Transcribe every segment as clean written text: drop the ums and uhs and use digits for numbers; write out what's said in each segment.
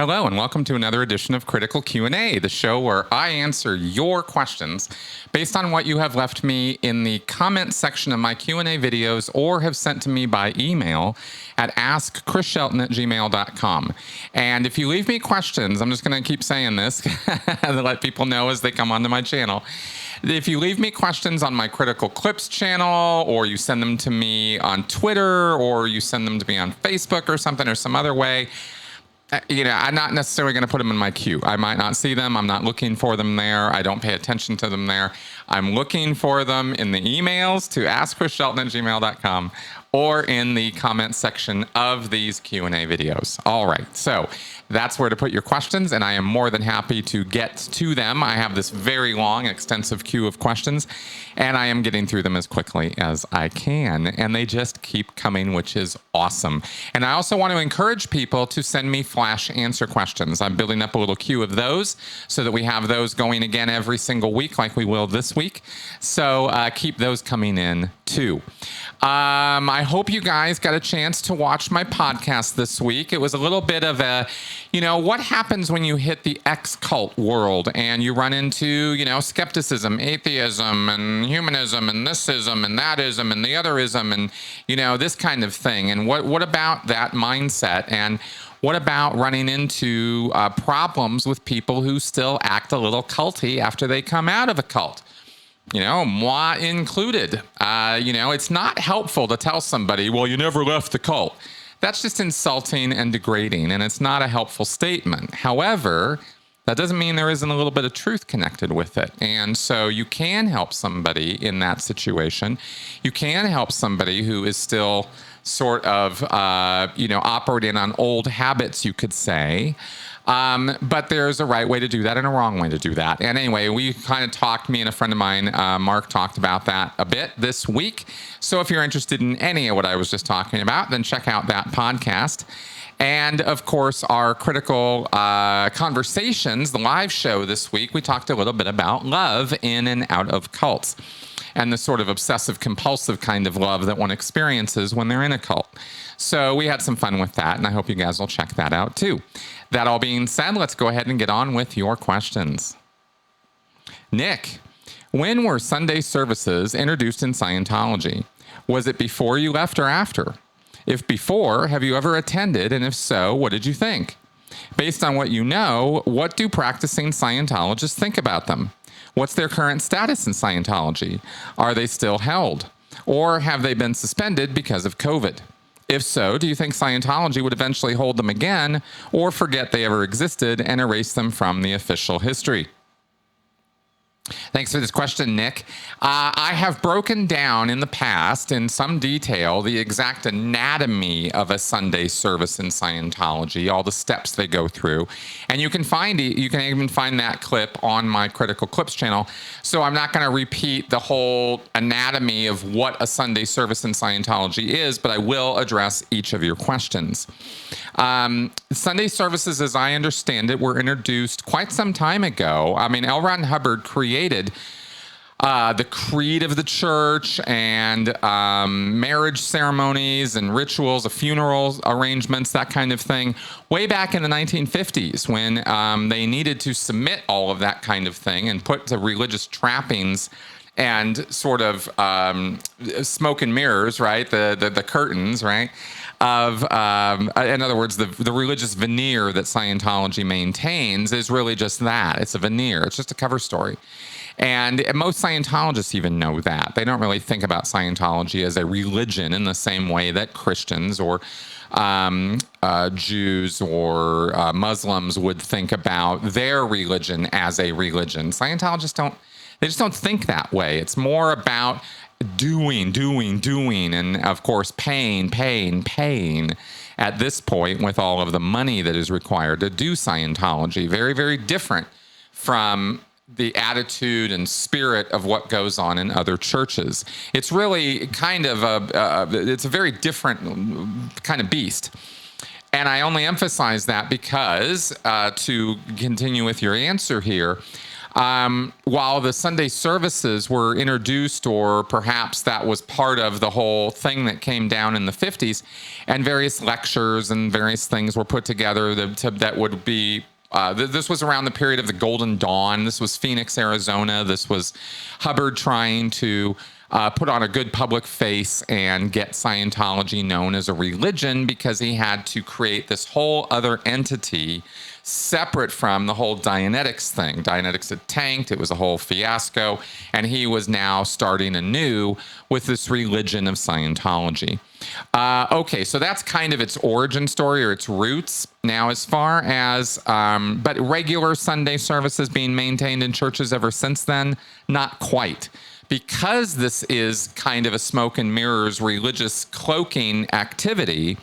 Hello, and welcome to another edition of Critical Q&A, the show where I answer your questions based on what you have left me in the comment section of my Q&A videos or have sent to me by email at askchrisshelton@gmail.com. And if you leave me questions, I'm just going to keep saying this to let people know as they come onto my channel. If you leave me questions on my Critical Clips channel, or you send them to me on Twitter, or you send them to me on Facebook or something, or some other way, I'm not necessarily going to put them in my queue. I might not see them. I'm not looking for them there. I don't pay attention to them there. I'm looking for them in the emails to askchrisshelton@gmail.com or in the comment section of these Q&A videos. All right, so that's where to put your questions, and I am more than happy to get to them. I have this very long, extensive queue of questions, and I am getting through them as quickly as I can, and they just keep coming, which is awesome. And I also want to encourage people to send me flash answer questions. I'm building up a little queue of those so that we have those going again every single week like we will this week. So keep those coming in too. I hope you guys got a chance to watch my podcast this week. It was a little bit of a, what happens when you hit the X-cult world and you run into, skepticism, atheism, and humanism, and thisism, and thatism, and the otherism, and, this kind of thing. And what about that mindset? And what about running into problems with people who still act a little culty after they come out of a cult? Moi included. It's not helpful to tell somebody, well, you never left the cult. That's just insulting and degrading, and it's not a helpful statement. However, that doesn't mean there isn't a little bit of truth connected with it. And so you can help somebody in that situation. You can help somebody who is still sort of, operating on old habits, you could say. But there's a right way to do that and a wrong way to do that. And anyway, we kind of talked, me and a friend of mine, Mark, talked about that a bit this week. So if you're interested in any of what I was just talking about, then check out that podcast. And of course, our Critical Conversations, the live show this week, we talked a little bit about love in and out of cults and the sort of obsessive compulsive kind of love that one experiences when they're in a cult. So we had some fun with that, and I hope you guys will check that out too. That all being said, let's go ahead and get on with your questions. Nick, when were Sunday services introduced in Scientology? Was it before you left or after? If before, have you ever attended? And if so, what did you think? Based on what you know, what do practicing Scientologists think about them? What's their current status in Scientology? Are they still held? Or have they been suspended because of COVID? If so, do you think Scientology would eventually hold them again or forget they ever existed and erase them from the official history? Thanks for this question, Nick. I have broken down in the past in some detail the exact anatomy of a Sunday service in Scientology, all the steps they go through. And you can even find that clip on my Critical Clips channel. So I'm not going to repeat the whole anatomy of what a Sunday service in Scientology is, but I will address each of your questions. Sunday services, as I understand it, were introduced quite some time ago. Ron Hubbard created the creed of the church and marriage ceremonies and rituals, funeral arrangements, that kind of thing, way back in the 1950s when they needed to submit all of that kind of thing and put the religious trappings and sort of smoke and mirrors, right? The curtains, right? In other words, the religious veneer that Scientology maintains is really just that. It's a veneer. It's just a cover story. And most Scientologists even know that. They don't really think about Scientology as a religion in the same way that Christians or Jews or Muslims would think about their religion as a religion. Scientologists just don't think that way. It's more about doing, and of course, paying at this point with all of the money that is required to do Scientology. Very, very different from the attitude and spirit of what goes on in other churches. It's really kind of it's a very different kind of beast. And I only emphasize that because, to continue with your answer here, While the Sunday services were introduced, or perhaps that was part of the whole thing that came down in the 50s, and various lectures and various things were put together that would be this was around the period of the Golden Dawn. This was Phoenix, Arizona. This was Hubbard trying to put on a good public face and get Scientology known as a religion, because he had to create this whole other entity separate from the whole Dianetics thing. Dianetics had tanked. It was a whole fiasco. And he was now starting anew with this religion of Scientology. Okay, so that's kind of its origin story, or its roots. Now, as far as, but regular Sunday services being maintained in churches ever since then, not quite. Because this is kind of a smoke and mirrors religious cloaking activity,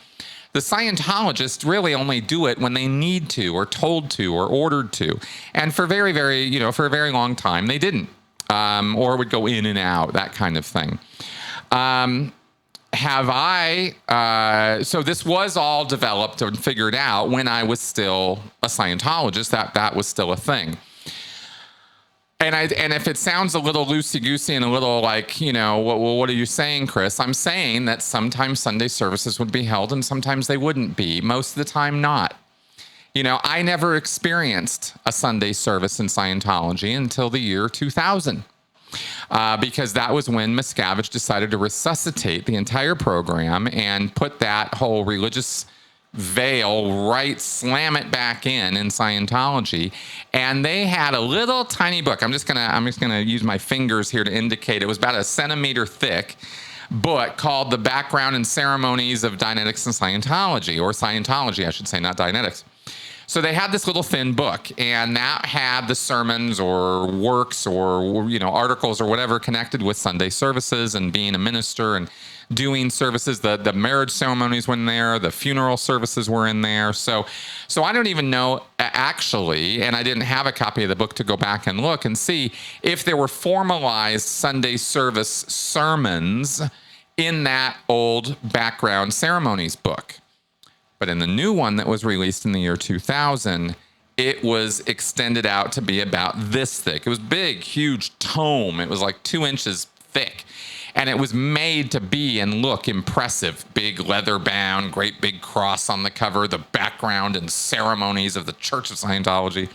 the Scientologists really only do it when they need to, or told to, or ordered to. And for very, very, for a very long time, they didn't, or would go in and out, that kind of thing. So this was all developed and figured out when I was still a Scientologist. That was still a thing. And if it sounds a little loosey-goosey and a little like, what are you saying, Chris? I'm saying that sometimes Sunday services would be held and sometimes they wouldn't be. Most of the time, not. I never experienced a Sunday service in Scientology until the year 2000. Because that was when Miscavige decided to resuscitate the entire program and put that whole religious veil slam it back in Scientology. And they had a little tiny book. I'm just gonna use my fingers here to indicate it was about a centimeter thick book called The Background and Ceremonies of Dianetics and Scientology, or Scientology, I should say, not Dianetics. So they had this little thin book, and that had the sermons or works or articles or whatever connected with Sunday services and being a minister and doing services. The marriage ceremonies were in there, the funeral services were in there. So I don't even know actually, and I didn't have a copy of the book to go back and look and see if there were formalized Sunday service sermons in that old background ceremonies book. But in the new one that was released in the year 2000, it was extended out to be about this thick. It was big, huge tome. It was like 2 inches thick. And it was made to be and look impressive. Big leather bound, great big cross on the cover, the background and ceremonies of the Church of Scientology.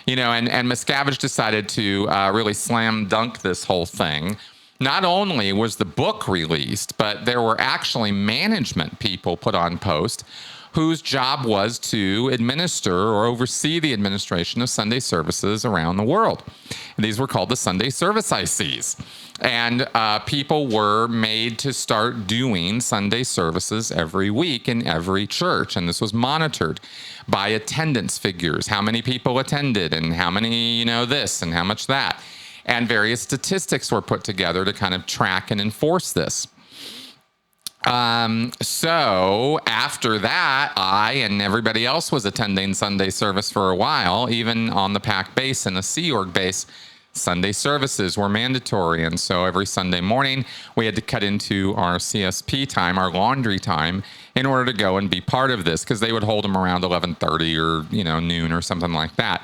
And Miscavige decided to really slam dunk this whole thing. Not only was the book released, but there were actually management people put on post whose job was to administer or oversee the administration of Sunday services around the world. These were called the Sunday Service ICs. And people were made to start doing Sunday services every week in every church. And this was monitored by attendance figures, how many people attended and how many, this and how much that. And various statistics were put together to kind of track and enforce this. So after that, I and everybody else was attending Sunday service for a while, even on the PAC base and the Sea Org base. Sunday services were mandatory. And so every Sunday morning, we had to cut into our CSP time, our laundry time, in order to go and be part of this, because they would hold them around 11:30 or, noon or something like that.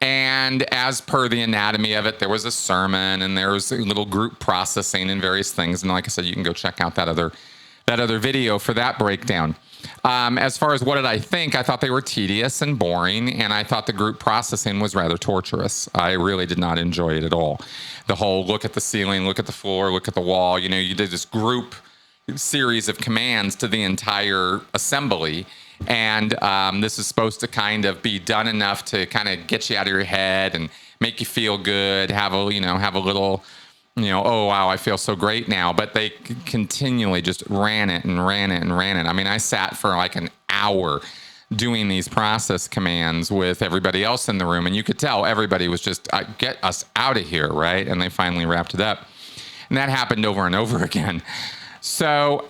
And as per the anatomy of it, there was a sermon and there was a little group processing and various things. And like I said, you can go check out that other video for that breakdown. As far as what did I think, I thought they were tedious and boring, and I thought the group processing was rather torturous. I really did not enjoy it at all. The whole look at the ceiling, look at the floor, look at the wall. You did this group series of commands to the entire assembly. And this is supposed to kind of be done enough to kind of get you out of your head and make you feel good, have a little, oh, wow, I feel so great now. But they continually just ran it. I mean, I sat for like an hour doing these process commands with everybody else in the room. And you could tell everybody was just, get us out of here, right? And they finally wrapped it up. And that happened over and over again. So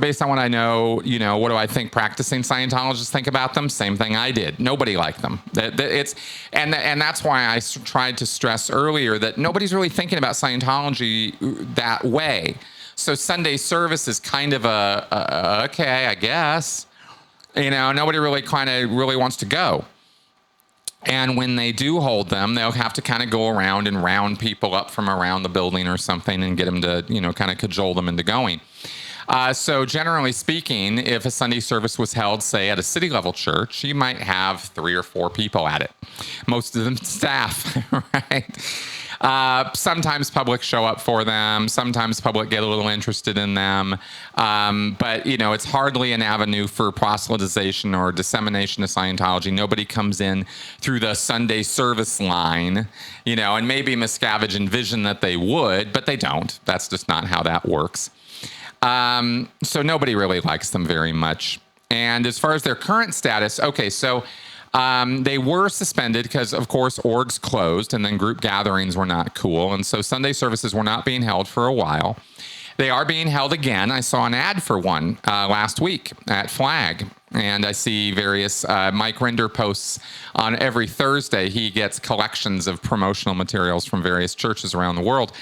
based on what I know, what do I think practicing Scientologists think about them? Same thing I did. Nobody liked them. And that's why I tried to stress earlier that nobody's really thinking about Scientology that way. So Sunday service is kind of okay, I guess. Nobody really wants to go. And when they do hold them, they'll have to kind of go around and round people up from around the building or something and get them to, kind of cajole them into going. So generally speaking, if a Sunday service was held, say, at a city level church, you might have 3 or 4 people at it. Most of them staff, right? Sometimes public show up for them. Sometimes public get a little interested in them. But, it's hardly an avenue for proselytization or dissemination of Scientology. Nobody comes in through the Sunday service line, and maybe Miscavige envisioned that they would, but they don't. That's just not how that works. So nobody really likes them very much. And as far as their current status, okay, so they were suspended because, of course, orgs closed and then group gatherings were not cool. And so Sunday services were not being held for a while. They are being held again. I saw an ad for one last week at Flag. And I see various Mike Render posts on every Thursday. He gets collections of promotional materials from various churches around the world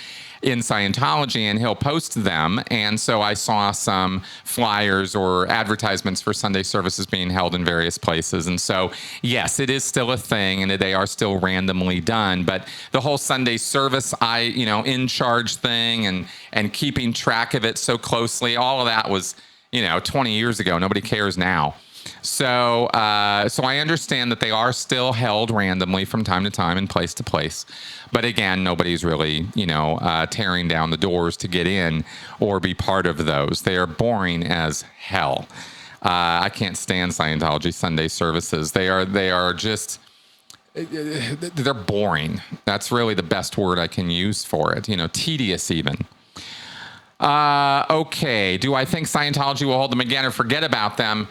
in Scientology, and he'll post them. And so I saw some flyers or advertisements for Sunday services being held in various places. And so, yes, it is still a thing, and they are still randomly done. But the whole Sunday service, in charge thing and keeping track of it so closely, all of that was, 20 years ago. Nobody cares now. So I understand that they are still held randomly from time to time and place to place. But again, nobody's really, tearing down the doors to get in or be part of those. They are boring as hell. I can't stand Scientology Sunday services. They are just, they're boring. That's really the best word I can use for it. Tedious even. Okay. Do I think Scientology will hold them again or forget about them?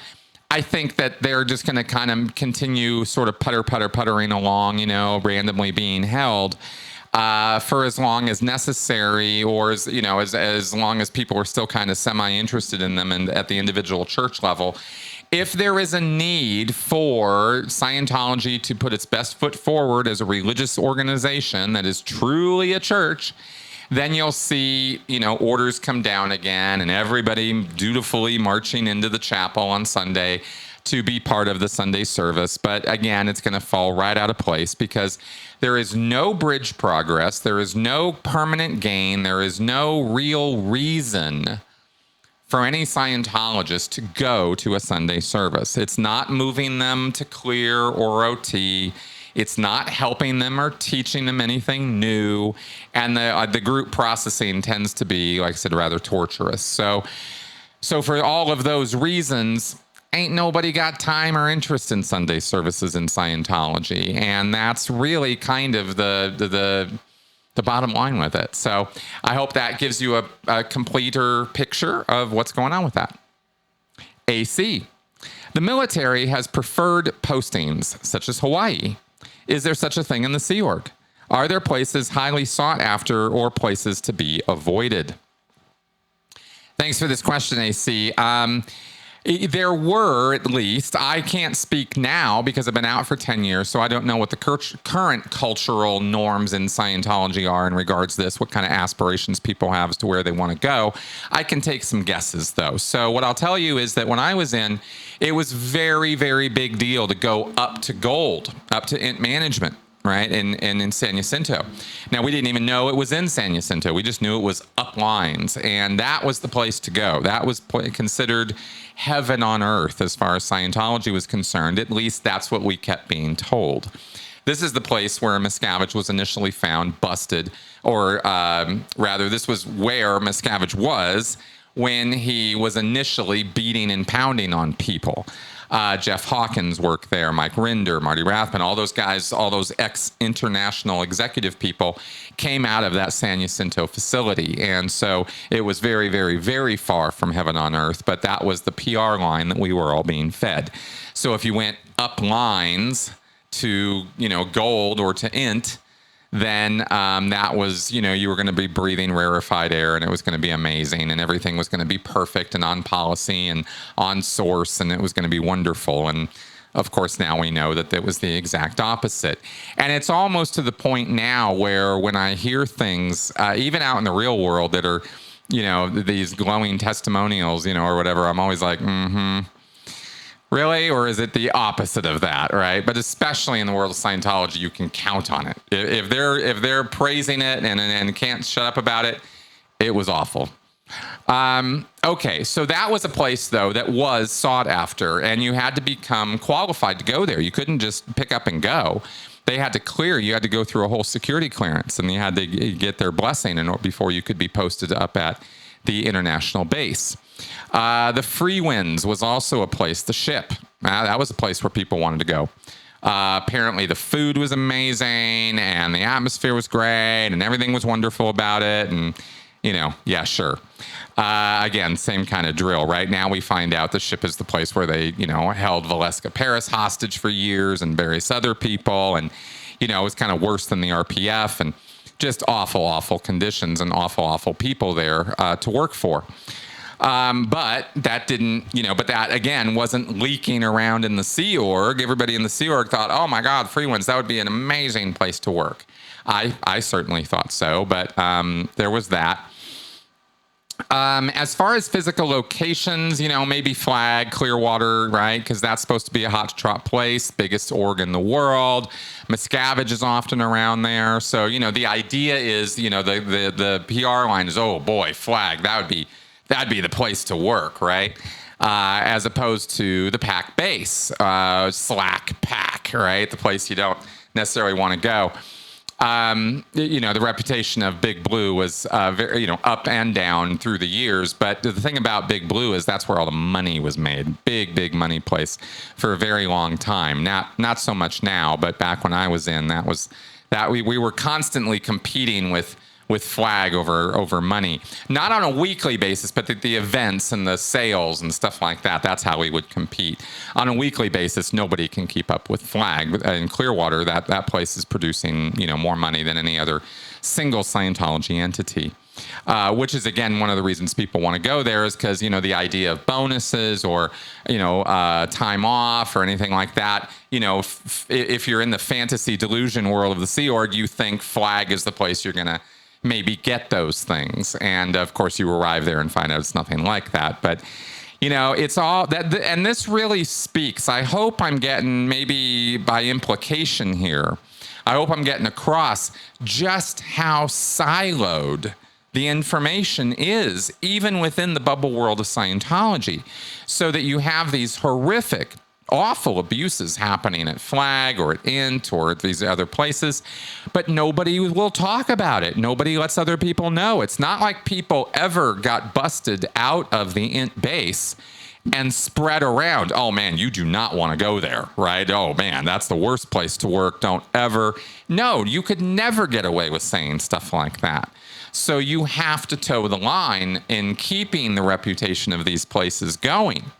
I think that they're just going to kind of continue sort of puttering along, randomly being held for as long as necessary, or as long as people are still kind of semi-interested in them and at the individual church level. If there is a need for Scientology to put its best foot forward as a religious organization that is truly a church, then you'll see, orders come down again and everybody dutifully marching into the chapel on Sunday to be part of the Sunday service. But again, it's going to fall right out of place because there is no bridge progress. There is no permanent gain. There is no real reason for any Scientologist to go to a Sunday service. It's not moving them to clear or OT. It's not helping them or teaching them anything new. And the group processing tends to be, like I said, rather torturous. So for all of those reasons, ain't nobody got time or interest in Sunday services in Scientology. And that's really kind of the bottom line with it. So I hope that gives you a completer picture of what's going on with that. AC. The military has preferred postings, such as Hawaii. Is there such a thing in the Sea Org? Are there places highly sought after or places to be avoided? Thanks for this question, AC. There were, at least. I can't speak now because I've been out for 10 years, so I don't know what the current cultural norms in Scientology are in regards to this, what kind of aspirations people have as to where they want to go. I can take some guesses, though. So what I'll tell you is that when I was in, it was very, very big deal to go up to gold, up to management, right, in San Jacinto. Now, we didn't even know it was in San Jacinto. We just knew it was up lines, and that was the place to go. That was considered heaven on earth as far as Scientology was concerned. At least that's what we kept being told. This is the place where Miscavige was initially found, busted, or rather, this was where Miscavige was when he was initially beating and pounding on people. Jeff Hawkins worked there, Mike Rinder, Marty Rathman, all those guys, all those ex-international executive people came out of that San Jacinto facility. And so it was very, very, very far from heaven on earth, but that was the PR line that we were all being fed. So if you went up lines to, gold or to int, then that was, you were going to be breathing rarefied air, and it was going to be amazing, and everything was going to be perfect and on policy and on source, and it was going to be wonderful. And of course, now we know that it was the exact opposite. And it's almost to the point now where when I hear things, even out in the real world that are, these glowing testimonials, or whatever, I'm always like, Really? Or is it the opposite of that, right? But especially in the world of Scientology, you can count on it. If they're praising it and can't shut up about it, it was awful. Okay, so that was a place, though, that was sought after, and you had to become qualified to go there. You couldn't just pick up and go. They had to clear. You had to go through a whole security clearance, and you had to get their blessing before you could be posted up at the international base. The Free Winds was also a place, the ship. That was a place where people wanted to go. Apparently the food was amazing, and the atmosphere was great, and everything was wonderful about it, and yeah, sure. Again, same kind of drill. Right now we find out the ship is the place where they, held Valeska Paris hostage for years and various other people. And, it was kind of worse than the RPF, and just awful, awful conditions and awful, awful people there to work for. But that didn't, but that again wasn't leaking around in the Sea Org. Everybody in the Sea Org thought, oh my God, Free Winds, that would be an amazing place to work. I certainly thought so, but there was that. As far as physical locations, maybe Flag, Clearwater, right? Because that's supposed to be a hot trot place, biggest org in the world. Miscavige is often around there. So, the idea is, the PR line is, oh boy, Flag, that'd be the place to work, right? As opposed to the pack base, Slack pack, right? The place you don't necessarily want to go. The reputation of Big Blue was very, up and down through the years. But the thing about Big Blue is that's where all the money was made. Big money place for a very long time. Not so much now, but back when I was in, we were constantly competing with Flag over money. Not on a weekly basis, but the events and the sales and stuff like that. That's how we would compete. On a weekly basis, nobody can keep up with Flag. In Clearwater, that place is producing, more money than any other single Scientology entity. Which is, again, one of the reasons people want to go there is because, the idea of bonuses or, time off or anything like that. If you're in the fantasy delusion world of the Sea Org, you think Flag is the place you're going to maybe get those things. And of course you arrive there and find out it's nothing like that. But, it's all that, and this really speaks. I hope I'm getting, maybe by implication here, I hope I'm getting across just how siloed the information is, even within the bubble world of Scientology, so that you have these horrific, awful abuses happening at Flag or at INT or at these other places, but nobody will talk about it. Nobody lets other people know. It's not like people ever got busted out of the INT base and spread around. Oh man, you do not want to go there, right? Oh man, that's the worst place to work. Don't ever. No, you could never get away with saying stuff like that. So you have to toe the line in keeping the reputation of these places going.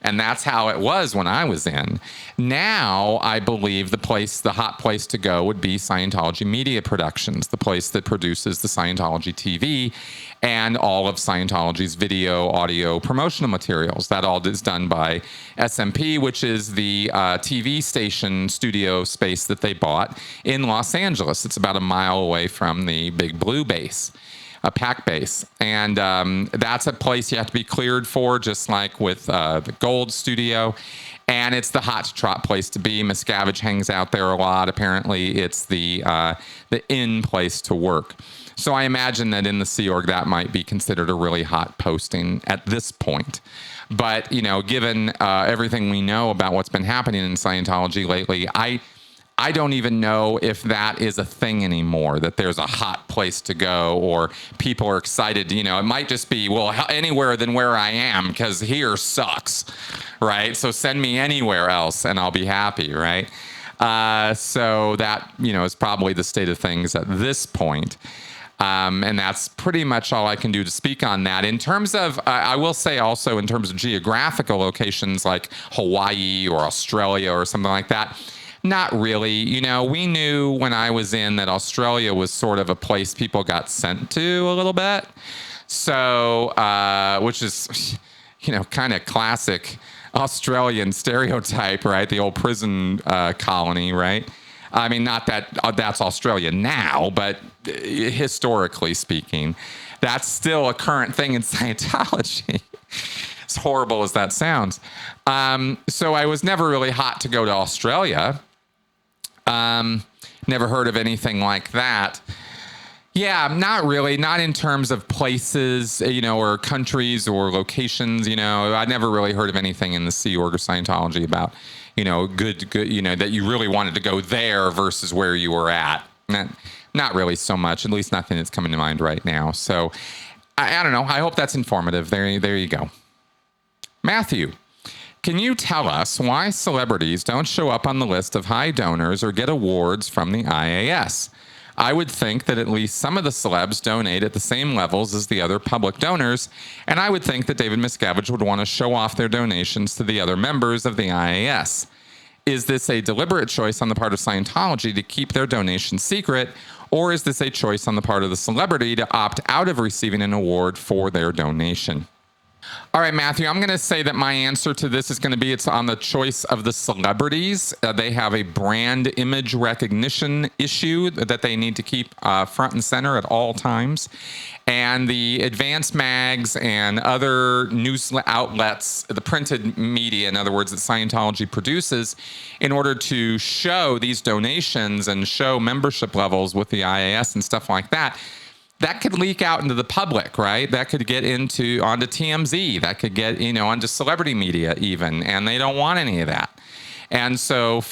And that's how it was when I was in. Now, I believe the hot place to go would be Scientology Media Productions, the place that produces the Scientology TV and all of Scientology's video, audio, promotional materials. That all is done by SMP, which is the TV station studio space that they bought in Los Angeles. It's about a mile away from the Big Blue base. A pack base. And that's a place you have to be cleared for, just like with the Gold Studio. And it's the hot trot place to be. Miscavige hangs out there a lot. Apparently, it's the in place to work. So I imagine that in the Sea Org, that might be considered a really hot posting at this point. But, given everything we know about what's been happening in Scientology lately, I don't even know if that is a thing anymore, that there's a hot place to go or people are excited. It might just be, well, anywhere than where I am, because here sucks, right? So send me anywhere else and I'll be happy, right? So that, is probably the state of things at this point. And that's pretty much all I can do to speak on that. In terms of, I will say also in terms of geographical locations like Hawaii or Australia or something like that, not really. We knew when I was in that Australia was sort of a place people got sent to a little bit. So, which is, kind of classic Australian stereotype, right? The old prison colony, right? I mean, not that that's Australia now, but historically speaking, that's still a current thing in Scientology. As horrible as that sounds. So I was never really hot to go to Australia. Never heard of anything like that. Yeah, not really. Not in terms of places, or countries or locations. I never really heard of anything in the Sea Org or Scientology about, good, that you really wanted to go there versus where you were at. Not really so much, at least nothing that's coming to mind right now. So I don't know. I hope that's informative. There you go. Matthew, can you tell us why celebrities don't show up on the list of high donors or get awards from the IAS? I would think that at least some of the celebs donate at the same levels as the other public donors, and I would think that David Miscavige would want to show off their donations to the other members of the IAS. Is this a deliberate choice on the part of Scientology to keep their donation secret, or is this a choice on the part of the celebrity to opt out of receiving an award for their donation? All right, Matthew, I'm going to say that my answer to this is going to be it's on the choice of the celebrities. They have a brand image recognition issue that they need to keep front and center at all times. And the advanced mags and other news outlets, the printed media, in other words, that Scientology produces, in order to show these donations and show membership levels with the IAS and stuff like that, that could leak out into the public, right? That could get onto TMZ. That could get, onto celebrity media even, and they don't want any of that. And so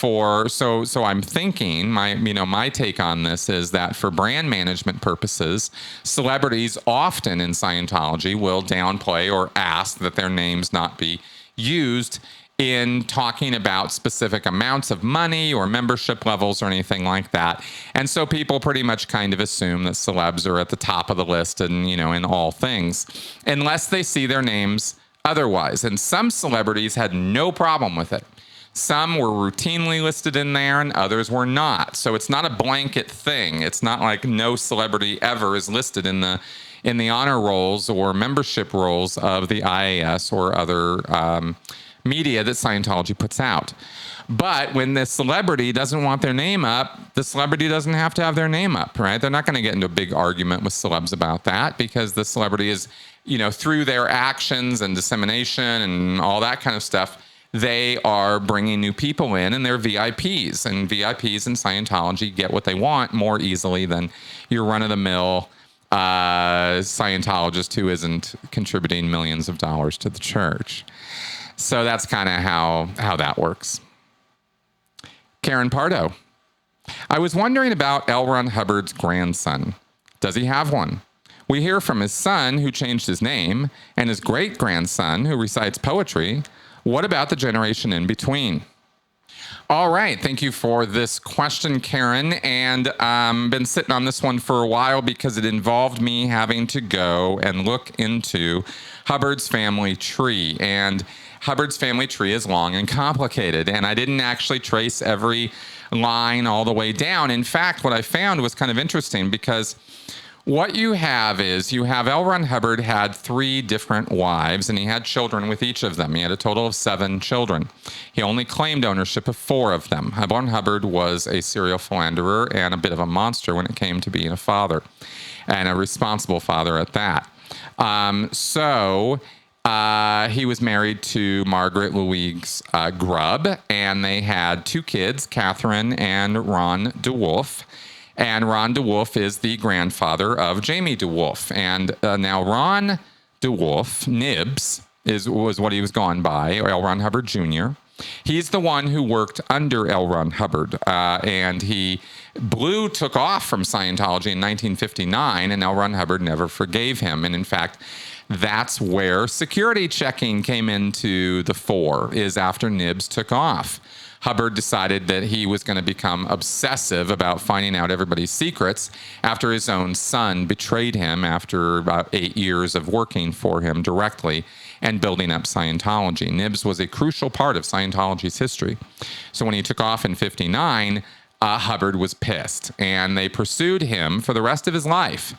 I'm thinking my take on this is that for brand management purposes, celebrities often in Scientology will downplay or ask that their names not be used in talking about specific amounts of money or membership levels or anything like that. And so people pretty much kind of assume that celebs are at the top of the list and, in all things, unless they see their names otherwise. And some celebrities had no problem with it. Some were routinely listed in there and others were not. So it's not a blanket thing. It's not like no celebrity ever is listed in the honor rolls or membership rolls of the IAS or other media that Scientology puts out. But when the celebrity doesn't want their name up, the celebrity doesn't have to have their name up, right? They're not going to get into a big argument with celebs about that because the celebrity is, through their actions and dissemination and all that kind of stuff, they are bringing new people in and they're VIPs. And VIPs in Scientology get what they want more easily than your run-of-the-mill Scientologist who isn't contributing millions of dollars to the church. So that's kind of how that works. Karen Pardo. I was wondering about L. Ron Hubbard's grandson. Does he have one? We hear from his son, who changed his name, and his great-grandson, who recites poetry. What about the generation in between? All right. Thank you for this question, Karen. And been sitting on this one for a while because it involved me having to go and look into Hubbard's family tree. And Hubbard's family tree is long and complicated, and I didn't actually trace every line all the way down. In fact, what I found was kind of interesting because what you have L. Ron Hubbard had 3 different wives, and he had children with each of them. He had a total of 7 children. He only claimed ownership of 4 of them. L. Ron Hubbard was a serial philanderer and a bit of a monster when it came to being a father, and a responsible father at that. He was married to Margaret Louise Grubb, and they had 2 kids, Catherine and Ron DeWolf. And Ron DeWolf is the grandfather of Jamie DeWolf. And now Ron DeWolf, Nibs, was what he was gone by, L. Ron Hubbard Jr. He's the one who worked under L. Ron Hubbard. And Blue took off from Scientology in 1959, and L. Ron Hubbard never forgave him. And in fact, that's where security checking came into the fore, is after Nibs took off. Hubbard decided that he was going to become obsessive about finding out everybody's secrets after his own son betrayed him after about 8 years of working for him directly and building up Scientology. Nibs was a crucial part of Scientology's history. So when he took off in 1959, Hubbard was pissed, and they pursued him for the rest of his life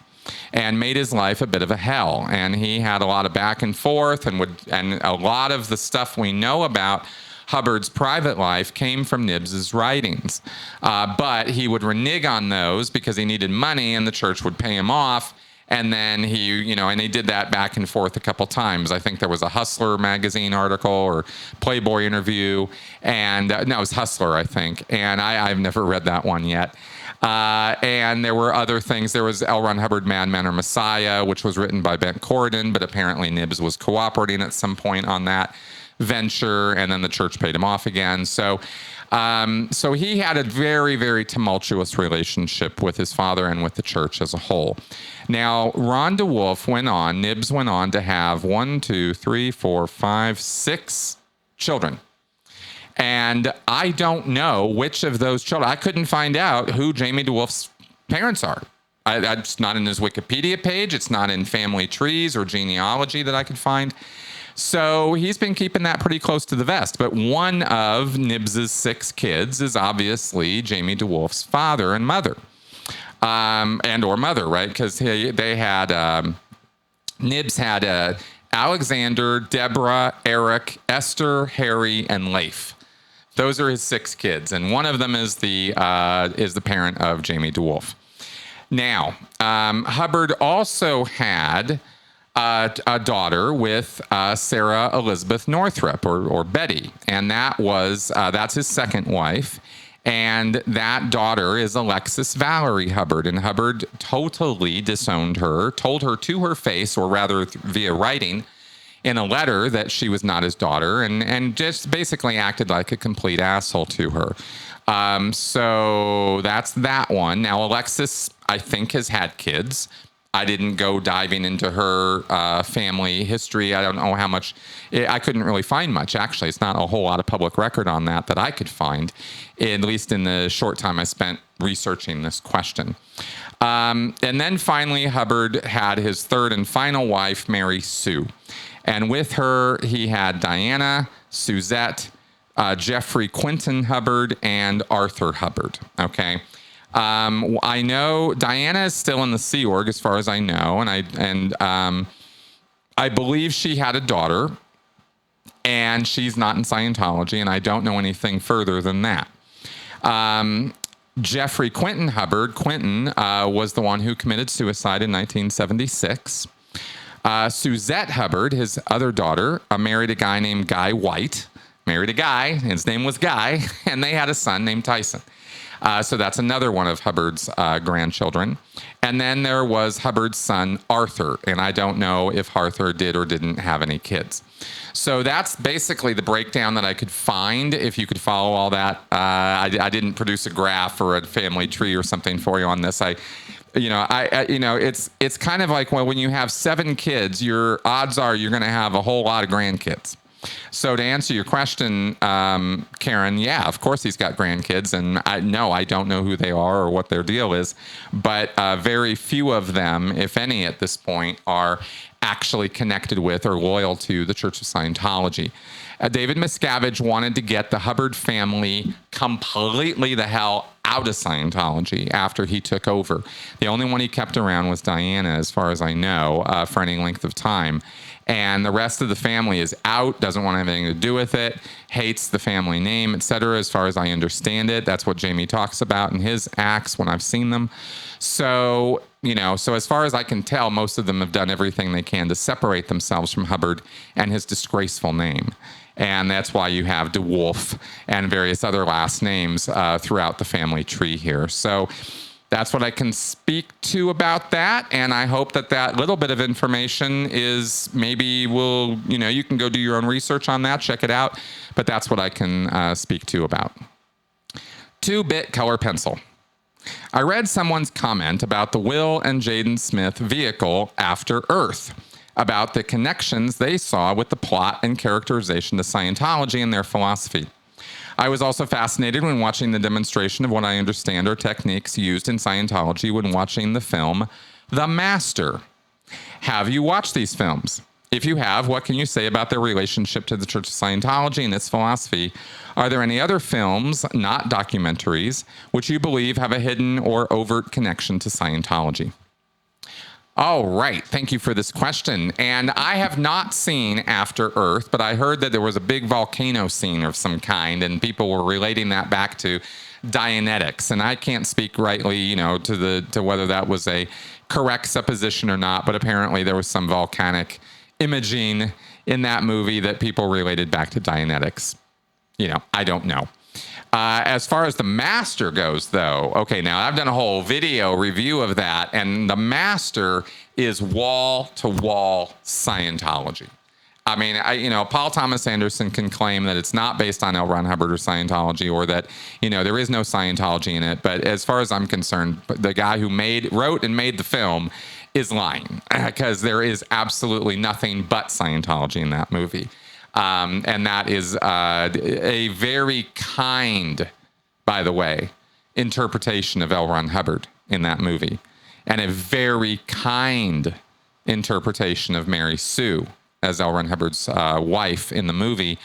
and made his life a bit of a hell. And he had a lot of back and forth, and a lot of the stuff we know about Hubbard's private life came from Nibs's writings. But he would renege on those because he needed money and the church would pay him off. And then and he did that back and forth a couple times. I think there was a Hustler magazine article or Playboy interview. And no, it was Hustler, I think. And I've never read that one yet. And there were other things. There was L. Ron Hubbard, Mad Men or Messiah, which was written by Ben Corydon, but apparently Nibs was cooperating at some point on that venture, and then the church paid him off again. So he had a very, very tumultuous relationship with his father and with the church as a whole. Now, Ron Nibs went on to have 6 children. And I don't know which of those children. I couldn't find out who Jamie DeWolf's parents are. It's not in his Wikipedia page. It's not in family trees or genealogy that I could find. So he's been keeping that pretty close to the vest. But one of Nibs's 6 kids is obviously Jamie DeWolf's father and mother. And or mother, right? Because they had, Nibs had Alexander, Deborah, Eric, Esther, Harry, and Leif. Those are his 6 kids, and one of them is the parent of Jamie DeWolf. Now, Hubbard also had a daughter with Sarah Elizabeth Northrup, or Betty, and that's his second wife. And that daughter is Alexis Valerie Hubbard, and Hubbard totally disowned her, told her to her face, or rather via writing, in a letter that she was not his daughter, and just basically acted like a complete asshole to her. So that's that one. Now, Alexis, I think, has had kids. I didn't go diving into her family history. I don't know how much. I couldn't really find much, actually. It's not a whole lot of public record on that I could find, at least in the short time I spent researching this question. And then finally, Hubbard had his third and final wife, Mary Sue. And with her, he had Diana, Suzette, Jeffrey Quinton Hubbard, and Arthur Hubbard. Okay. I know Diana is still in the Sea Org, as far as I know, and I believe she had a daughter, and she's not in Scientology, and I don't know anything further than that. Jeffrey Quinton Hubbard, was the one who committed suicide in 1976. Suzette Hubbard, his other daughter, married a guy named Guy White. Married a guy, his name was Guy, and they had a son named Tyson. So that's another one of Hubbard's grandchildren. And then there was Hubbard's son, Arthur, and I don't know if Arthur did or didn't have any kids. So that's basically the breakdown that I could find, if you could follow all that. I didn't produce a graph or a family tree or something for you on this. It's kind of like, well, when you have 7 kids, your odds are you're going to have a whole lot of grandkids. So to answer your question, Karen, yeah, of course he's got grandkids, and I don't know who they are or what their deal is, but very few of them, if any at this point, are actually connected with or loyal to the Church of Scientology. David Miscavige wanted to get the Hubbard family completely the hell out of Scientology after he took over. The only one he kept around was Diana, as far as I know, for any length of time. And the rest of the family is out, doesn't want to have anything to do with it, hates the family name, etc., as far as I understand it. That's what Jamie talks about in his acts when I've seen them. So as far as I can tell, most of them have done everything they can to separate themselves from Hubbard and his disgraceful name. And that's why you have DeWolf and various other last names throughout the family tree here. So that's what I can speak to about that. And I hope that little bit of information is you can go do your own research on that, check it out. But that's what I can speak to about. 2-bit color pencil. I read someone's comment about the Will and Jaden Smith vehicle After Earth, about the connections they saw with the plot and characterization to Scientology and their philosophy. I was also fascinated when watching the demonstration of what I understand are techniques used in Scientology when watching the film The Master. Have you watched these films? If you have, what can you say about their relationship to the Church of Scientology and its philosophy? Are there any other films, not documentaries, which you believe have a hidden or overt connection to Scientology? All right. Thank you for this question. And I have not seen After Earth, but I heard that there was a big volcano scene of some kind, and people were relating that back to Dianetics. And I can't speak rightly, to whether that was a correct supposition or not, but apparently there was some volcanic imaging in that movie that people related back to Dianetics. I don't know. As far as The Master goes, though, okay, now I've done a whole video review of that, and The Master is wall-to-wall Scientology. I mean, Paul Thomas Anderson can claim that it's not based on L. Ron Hubbard or Scientology, or that, there is no Scientology in it. But as far as I'm concerned, the guy who wrote and made the film is lying, because there is absolutely nothing but Scientology in that movie. And that is a very kind, by the way, interpretation of L. Ron Hubbard in that movie, and a very kind interpretation of Mary Sue as L. Ron Hubbard's wife in the movie,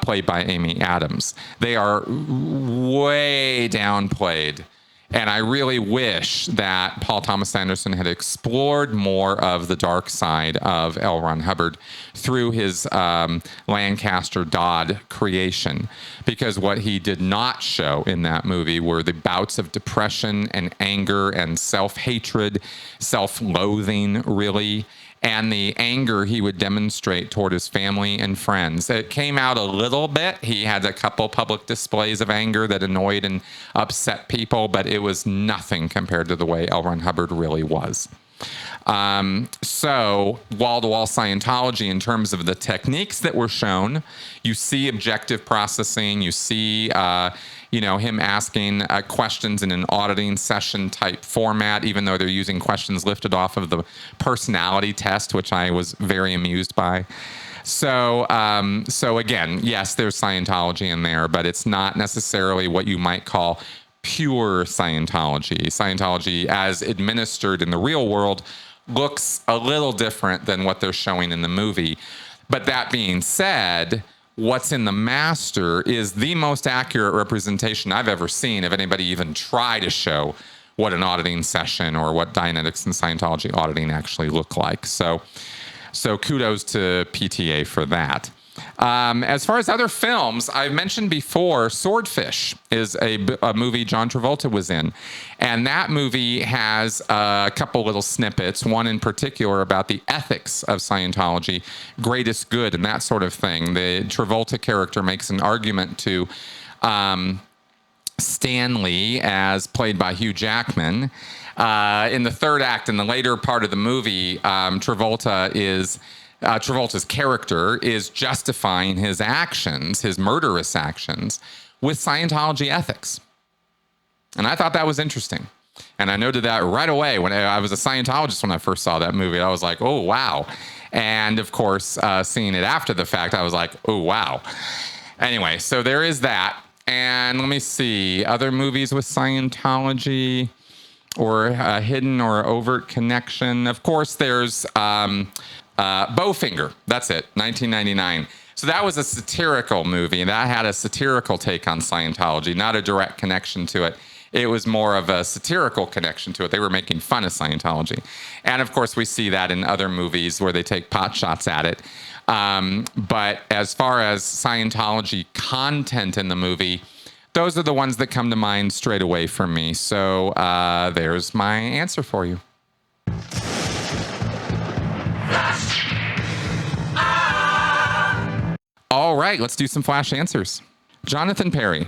played by Amy Adams. They are way downplayed. And I really wish that Paul Thomas Anderson had explored more of the dark side of L. Ron Hubbard through his Lancaster Dodd creation, because what he did not show in that movie were the bouts of depression and anger and self-hatred, self-loathing, really, and the anger he would demonstrate toward his family and friends. It came out a little bit. He had a couple public displays of anger that annoyed and upset people, but it was nothing compared to the way L. Ron Hubbard really was. So wall-to-wall Scientology, in terms of the techniques that were shown, you see objective processing, you see him asking questions in an auditing session type format, even though they're using questions lifted off of the personality test, which I was very amused by. So again, yes, there's Scientology in there, but it's not necessarily what you might call pure Scientology. Scientology, as administered in the real world, looks a little different than what they're showing in the movie. But that being said, what's in The Master is the most accurate representation I've ever seen of anybody even try to show what an auditing session or what Dianetics and Scientology auditing actually look like. So kudos to PTA for that. As far as other films, I've mentioned before, Swordfish is a movie John Travolta was in. And that movie has a couple little snippets, one in particular about the ethics of Scientology, greatest good, and that sort of thing. The Travolta character makes an argument to Stanley, as played by Hugh Jackman. In the third act, in the later part of the movie, Travolta's character is justifying his actions, his murderous actions, with Scientology ethics. And I thought that was interesting. And I noted that right away when I was a Scientologist when I first saw that movie. I was like, oh, wow. And of course, seeing it after the fact, I was like, oh, wow. Anyway, so there is that. And let me see, other movies with Scientology or a hidden or overt connection. Of course, there's Bowfinger. That's it, 1999. So that was a satirical movie, and that had a satirical take on Scientology, not a direct connection to it. It was more of a satirical connection to it. They were making fun of Scientology. And of course, we see that in other movies where they take pot shots at it. But as far as Scientology content in the movie, those are the ones that come to mind straight away for me. So there's my answer for you. All right, let's do some flash answers. Jonathan Perry.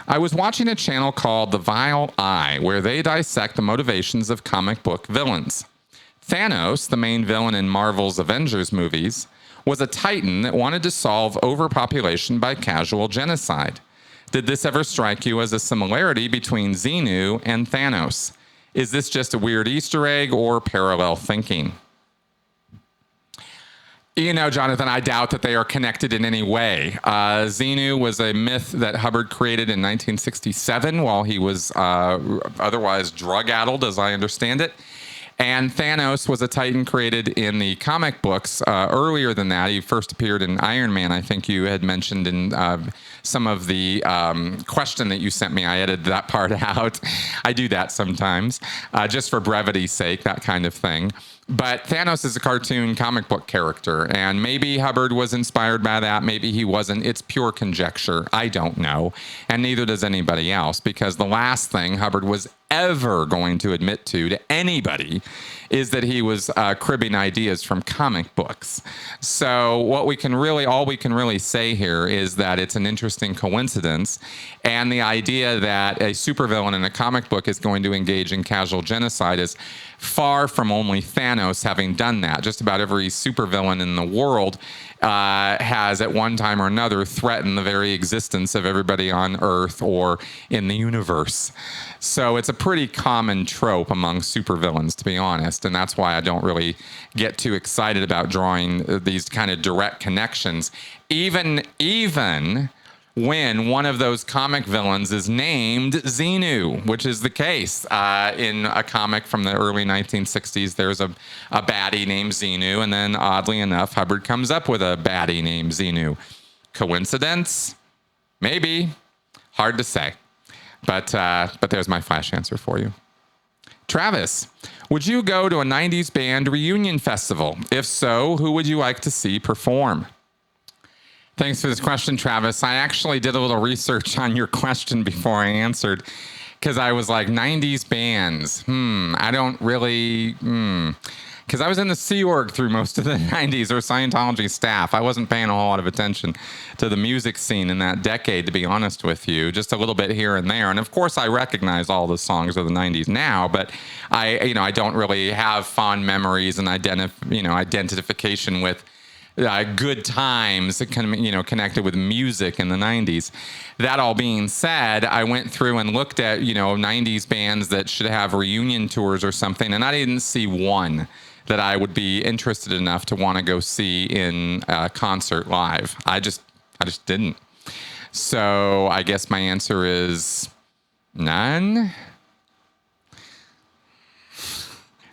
I was watching a channel called The Vile Eye, where they dissect the motivations of comic book villains. Thanos, the main villain in Marvel's Avengers movies, was a titan that wanted to solve overpopulation by casual genocide. Did this ever strike you as a similarity between Xenu and Thanos? Is this just a weird Easter egg or parallel thinking? Jonathan, I doubt that they are connected in any way. Xenu was a myth that Hubbard created in 1967 while he was otherwise drug-addled, as I understand it. And Thanos was a titan created in the comic books earlier than that. He first appeared in Iron Man, I think you had mentioned in some of the question that you sent me. I edited that part out. I do that sometimes, just for brevity's sake, that kind of thing. But Thanos is a cartoon comic book character, and maybe Hubbard was inspired by that. Maybe he wasn't. It's pure conjecture. I don't know. And neither does anybody else, because the last thing Hubbard was ever going to admit to anybody is that he was cribbing ideas from comic books. So all we can really say here is that it's an interesting coincidence, and the idea that a supervillain in a comic book is going to engage in casual genocide is far from only Thanos having done that. Just about every supervillain in the world has at one time or another threatened the very existence of everybody on Earth or in the universe. So it's a pretty common trope among supervillains, to be honest, and that's why I don't really get too excited about drawing these kind of direct connections, even when one of those comic villains is named Xenu, which is the case. In a comic from the early 1960s, there's a baddie named Xenu, and then oddly enough, Hubbard comes up with a baddie named Xenu. Coincidence? Maybe. Hard to say. But there's my flash answer for you. Travis, would you go to a 90s band reunion festival? If so, who would you like to see perform? Thanks for this question, Travis. I actually did a little research on your question before I answered, because I was like, 90s bands. I don't really, because I was in the Sea Org through most of the 90s, or Scientology staff. I wasn't paying a whole lot of attention to the music scene in that decade, to be honest with you, just a little bit here and there. And of course, I recognize all the songs of the 90s now, but I don't really have fond memories and identification with good times connected with music in the 90s. That all being said, I went through and looked at 90s bands that should have reunion tours or something, and I didn't see one that I would be interested enough to want to go see in a concert live. I just didn't. So I guess my answer is none.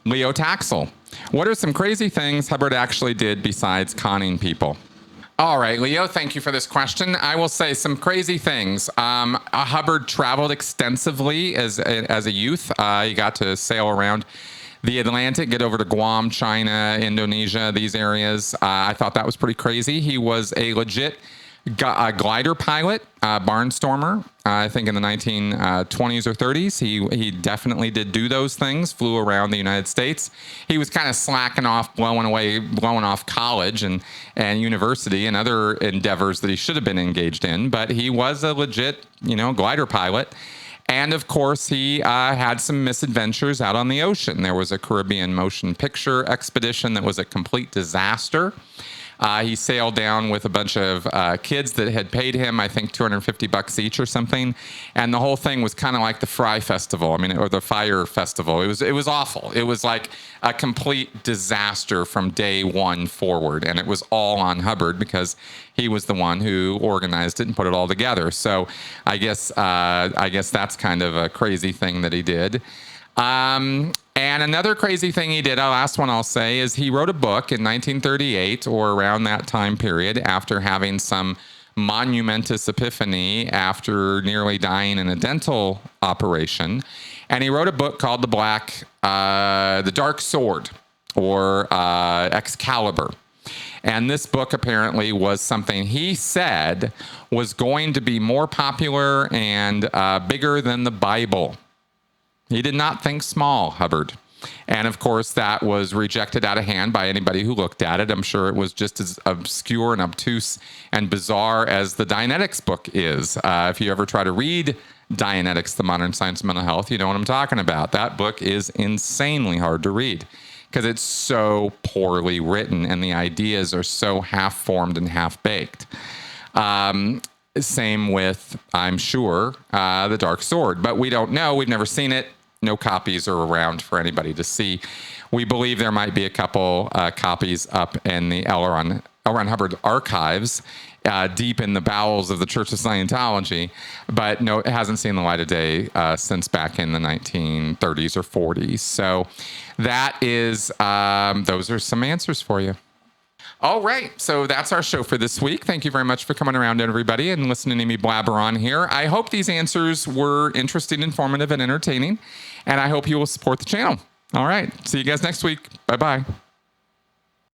Leo Taxel. What are some crazy things Hubbard actually did besides conning people? All right, Leo, thank you for this question. I will say some crazy things. Hubbard traveled extensively as a youth. He got to sail around the Atlantic, get over to Guam, China, Indonesia, these areas. I thought that was pretty crazy. He was a legit glider pilot, barnstormer. I think in the 1920s or 30s, he definitely did do those things, flew around the United States. He was kind of slacking off, blowing off college and university and other endeavors that he should have been engaged in, but he was a legit, glider pilot. And of course, he had some misadventures out on the ocean. There was a Caribbean motion picture expedition that was a complete disaster. He sailed down with a bunch of kids that had paid him, I think, $250 each or something, and the whole thing was kind of like the Fry Festival. Or the Fire Festival. It was awful. It was like a complete disaster from day one forward, and it was all on Hubbard because he was the one who organized it and put it all together. So I guess that's kind of a crazy thing that he did. And another crazy thing he did, the last one I'll say, is he wrote a book in 1938 or around that time period after having some monumentous epiphany after nearly dying in a dental operation. And he wrote a book called The Dark Sword, or Excalibur. And this book apparently was something he said was going to be more popular and bigger than the Bible. He did not think small, Hubbard. And of course, that was rejected out of hand by anybody who looked at it. I'm sure it was just as obscure and obtuse and bizarre as the Dianetics book is. If you ever try to read Dianetics, The Modern Science of Mental Health, you know what I'm talking about. That book is insanely hard to read because it's so poorly written and the ideas are so half-formed and half-baked. Same with, I'm sure, The Dark Sword. But we don't know. We've never seen it. No copies are around for anybody to see. We believe there might be a couple copies up in the L. Ron Hubbard archives, deep in the bowels of the Church of Scientology, but no, it hasn't seen the light of day since back in the 1930s or 40s. So that is, those are some answers for you. All right, so that's our show for this week. Thank you very much for coming around, everybody, and listening to me blabber on here. I hope these answers were interesting, informative, and entertaining, and I hope you will support the channel. All right. See you guys next week. Bye-bye.